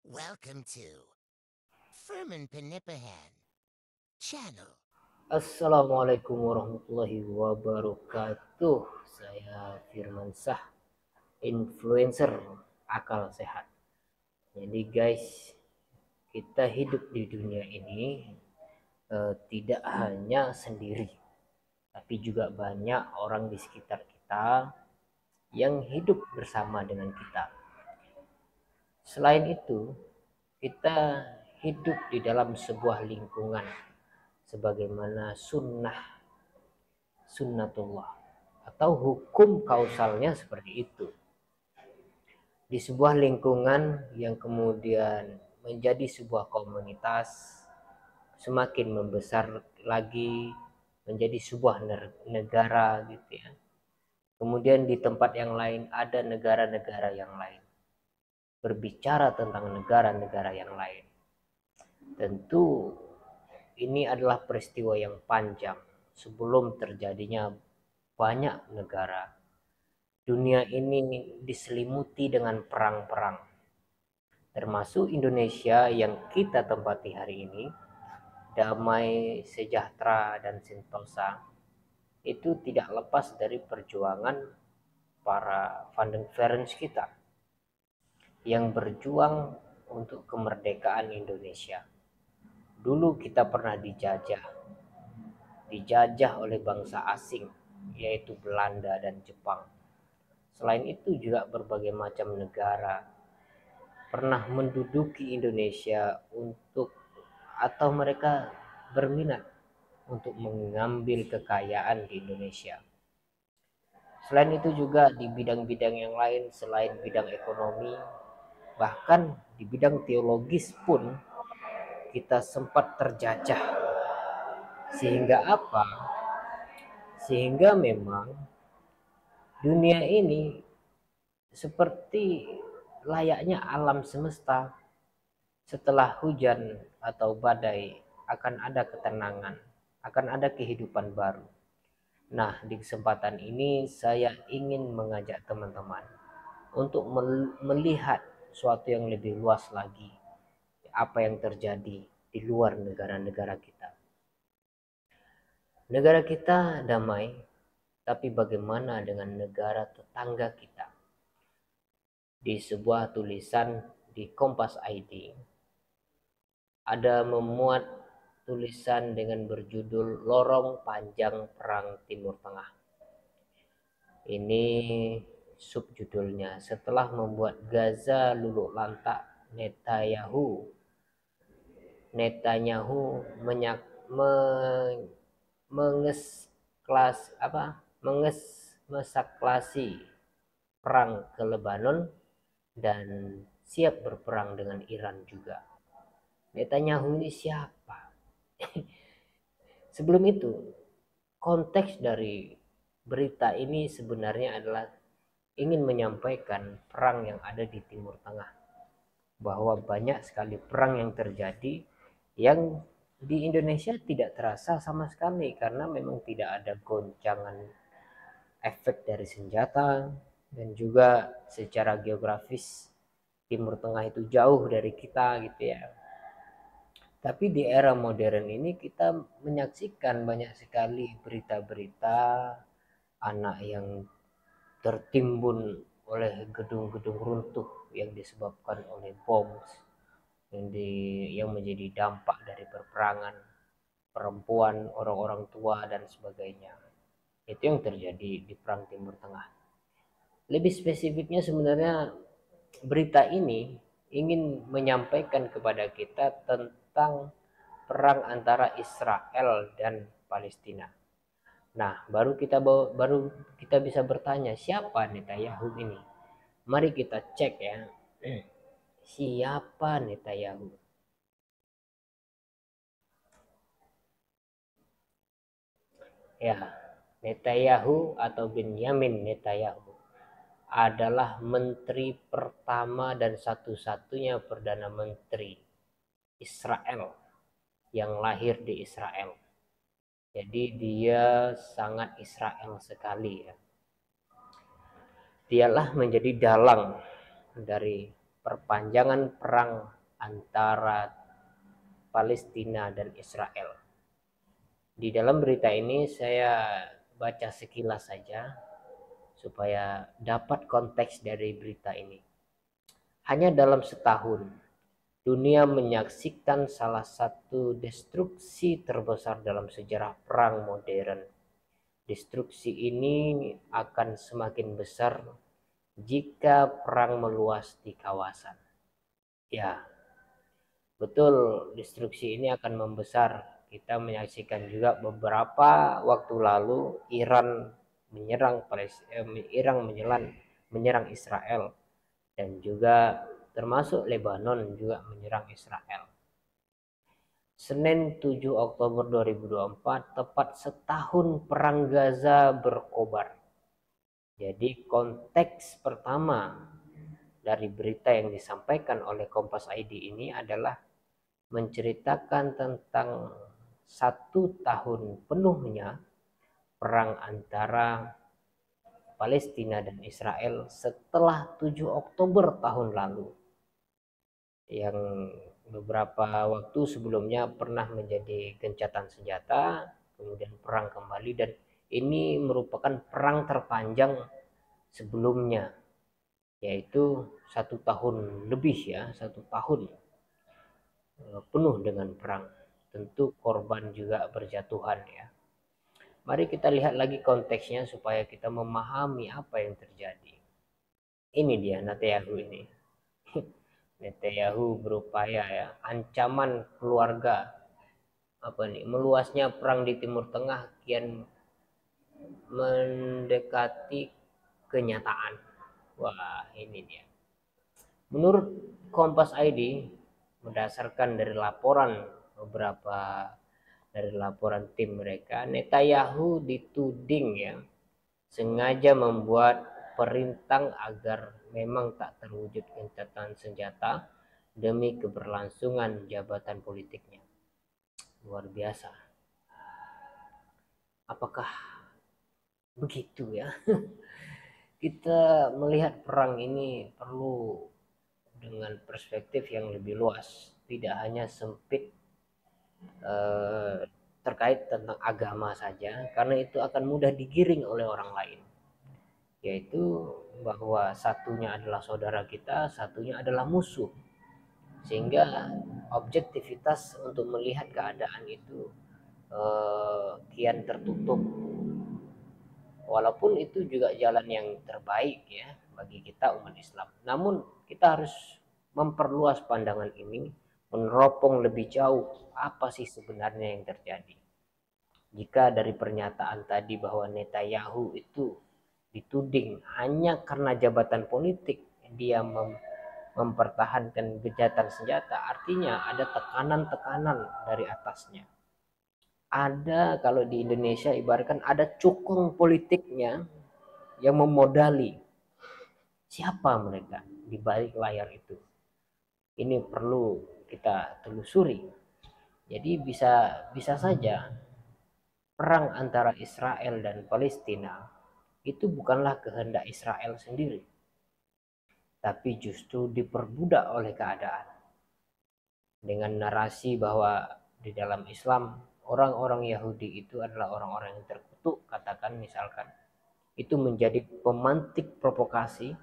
Welcome to Furman Penipahan channel. Assalamualaikum warahmatullahi wabarakatuh. Saya Firman Sah, influencer akal sehat. Jadi guys, kita hidup di dunia ini tidak hanya sendiri, tapi juga banyak orang di sekitar kita yang hidup bersama dengan kita. Selain itu, kita hidup di dalam sebuah lingkungan sebagaimana sunnatullah atau hukum kausalnya seperti itu, di sebuah lingkungan yang kemudian menjadi sebuah komunitas, semakin membesar lagi menjadi sebuah negara gitu ya. Kemudian di tempat yang lain ada negara-negara yang lain. Berbicara tentang negara-negara yang lain, tentu ini adalah peristiwa yang panjang sebelum terjadinya banyak negara. Dunia ini diselimuti dengan perang-perang, termasuk Indonesia yang kita tempati hari ini, damai, sejahtera, dan sentosa. Itu tidak lepas dari perjuangan para founding parents kita yang berjuang untuk kemerdekaan Indonesia. Dulu kita pernah dijajah oleh bangsa asing, yaitu Belanda dan Jepang. Selain itu juga berbagai macam negara pernah menduduki Indonesia atau mereka berminat untuk mengambil kekayaan di Indonesia. Selain itu juga di bidang-bidang yang lain selain bidang ekonomi, bahkan di bidang teologis pun kita sempat terjajah. Sehingga apa? Sehingga memang dunia ini seperti layaknya alam semesta. Setelah hujan atau badai akan ada ketenangan, akan ada kehidupan baru. Nah, di kesempatan ini saya ingin mengajak teman-teman untuk melihat suatu yang lebih luas lagi, apa yang terjadi di luar negara-negara kita. Negara kita damai, tapi bagaimana dengan negara tetangga kita? Di sebuah tulisan di Kompas ID ada memuat tulisan dengan berjudul Lorong Panjang Perang Timur Tengah. Ini subjudulnya. Setelah membuat Gaza luluh lantak, Netanyahu mengeskalasi perang ke Lebanon dan siap berperang dengan Iran juga. Netanyahu ini siapa? Sebelum itu, konteks dari berita ini sebenarnya adalah ingin menyampaikan perang yang ada di Timur Tengah, bahwa banyak sekali perang yang terjadi yang di Indonesia tidak terasa sama sekali karena memang tidak ada goncangan efek dari senjata, dan juga secara geografis Timur Tengah itu jauh dari kita gitu ya. Tapi di era modern ini kita menyaksikan banyak sekali berita-berita anak yang tertimbun oleh gedung-gedung runtuh yang disebabkan oleh bom yang menjadi dampak dari peperangan, perempuan, orang-orang tua dan sebagainya. Itu yang terjadi di perang Timur Tengah. Lebih spesifiknya sebenarnya berita ini ingin menyampaikan kepada kita tentang perang antara Israel dan Palestina. Nah, baru kita bisa bertanya, siapa Netanyahu ini? Mari kita cek ya. Siapa Netanyahu? Ya, Netanyahu atau Benyamin Netanyahu adalah menteri pertama dan satu-satunya perdana menteri Israel yang lahir di Israel. Jadi dia sangat Israel sekali ya. Dialah menjadi dalang dari perpanjangan perang antara Palestina dan Israel. Di dalam berita ini saya baca sekilas saja supaya dapat konteks dari berita ini. Hanya dalam setahun, dunia menyaksikan salah satu destruksi terbesar dalam sejarah perang modern. Destruksi ini akan semakin besar jika perang meluas di kawasan. Ya, betul, destruksi ini akan membesar. Kita menyaksikan juga beberapa waktu lalu Iran menyerang Israel, dan juga termasuk Lebanon juga menyerang Israel. Senin 7 Oktober 2024, tepat setahun perang Gaza berkobar. Jadi konteks pertama dari berita yang disampaikan oleh Kompas ID ini adalah menceritakan tentang 1 tahun penuhnya perang antara Palestina dan Israel setelah 7 Oktober tahun lalu, yang beberapa waktu sebelumnya pernah menjadi gencatan senjata, kemudian perang kembali, dan ini merupakan perang terpanjang sebelumnya, yaitu 1 tahun lebih, ya, 1 tahun penuh dengan perang. Tentu korban juga berjatuhan, ya. Mari kita lihat lagi konteksnya supaya kita memahami apa yang terjadi. Ini dia Netanyahu ini. Netanyahu berupaya, ya, ancaman keluarga, meluasnya perang di Timur Tengah kian mendekati kenyataan. Wah, ini dia. Menurut Kompas ID, berdasarkan dari laporan tim mereka, Netanyahu dituding, ya, sengaja membuat perintang agar memang tak terwujud gencatan senjata demi keberlangsungan jabatan politiknya. Luar biasa. Apakah begitu, ya? Kita melihat perang ini perlu dengan perspektif yang lebih luas, tidak hanya sempit terkait tentang agama saja, karena itu akan mudah digiring oleh orang lain, yaitu bahwa satunya adalah saudara kita, satunya adalah musuh, sehingga objektivitas untuk melihat keadaan itu kian tertutup, walaupun itu juga jalan yang terbaik, ya, bagi kita umat Islam. Namun kita harus memperluas pandangan ini, meneropong lebih jauh apa sih sebenarnya yang terjadi. Jika dari pernyataan tadi bahwa Netanyahu itu dituding hanya karena jabatan politik, dia mempertahankan gencatan senjata, artinya ada tekanan-tekanan dari atasnya. Ada, kalau di Indonesia ibaratkan ada cukong politiknya yang memodali. Siapa mereka di balik layar itu? Ini perlu kita telusuri. Jadi bisa saja perang antara Israel dan Palestina itu bukanlah kehendak Israel sendiri, tapi justru diperbudak oleh keadaan dengan narasi bahwa di dalam Islam orang-orang Yahudi itu adalah orang-orang yang terkutuk, katakan misalkan, itu menjadi pemantik provokasi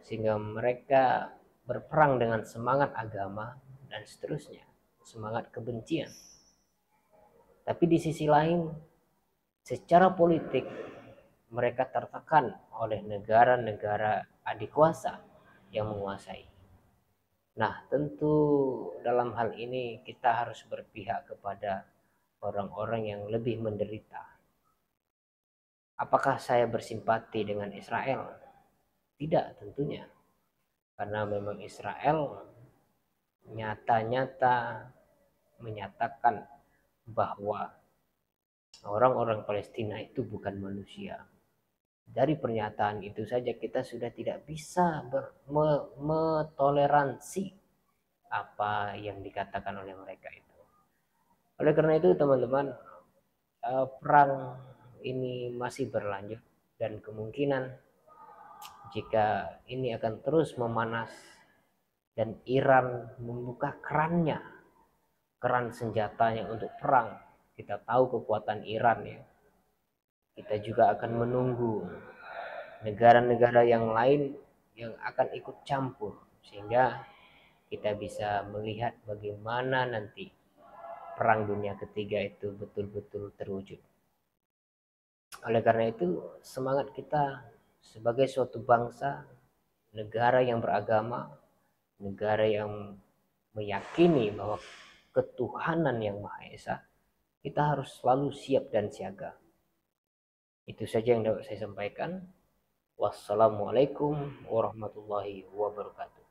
sehingga mereka berperang dengan semangat agama dan seterusnya, semangat kebencian. Tapi di sisi lain, secara politik mereka tertekan oleh negara-negara adik kuasa yang menguasai. Nah, tentu dalam hal ini kita harus berpihak kepada orang-orang yang lebih menderita. Apakah saya bersimpati dengan Israel? Tidak, tentunya. Karena memang Israel nyata-nyata menyatakan bahwa orang-orang Palestina itu bukan manusia. Dari pernyataan itu saja kita sudah tidak bisa metoleransi apa yang dikatakan oleh mereka itu. Oleh karena itu teman-teman, perang ini masih berlanjut, dan kemungkinan jika ini akan terus memanas dan Iran membuka keran senjatanya untuk perang. Kita tahu kekuatan Iran ya. Kita juga akan menunggu negara-negara yang lain yang akan ikut campur, sehingga kita bisa melihat bagaimana nanti perang dunia ketiga itu betul-betul terwujud. Oleh karena itu, semangat kita sebagai suatu bangsa, negara yang beragama, negara yang meyakini bahwa ketuhanan yang Maha Esa, kita harus selalu siap dan siaga. Itu saja yang dapat saya sampaikan. Wassalamualaikum warahmatullahi wabarakatuh.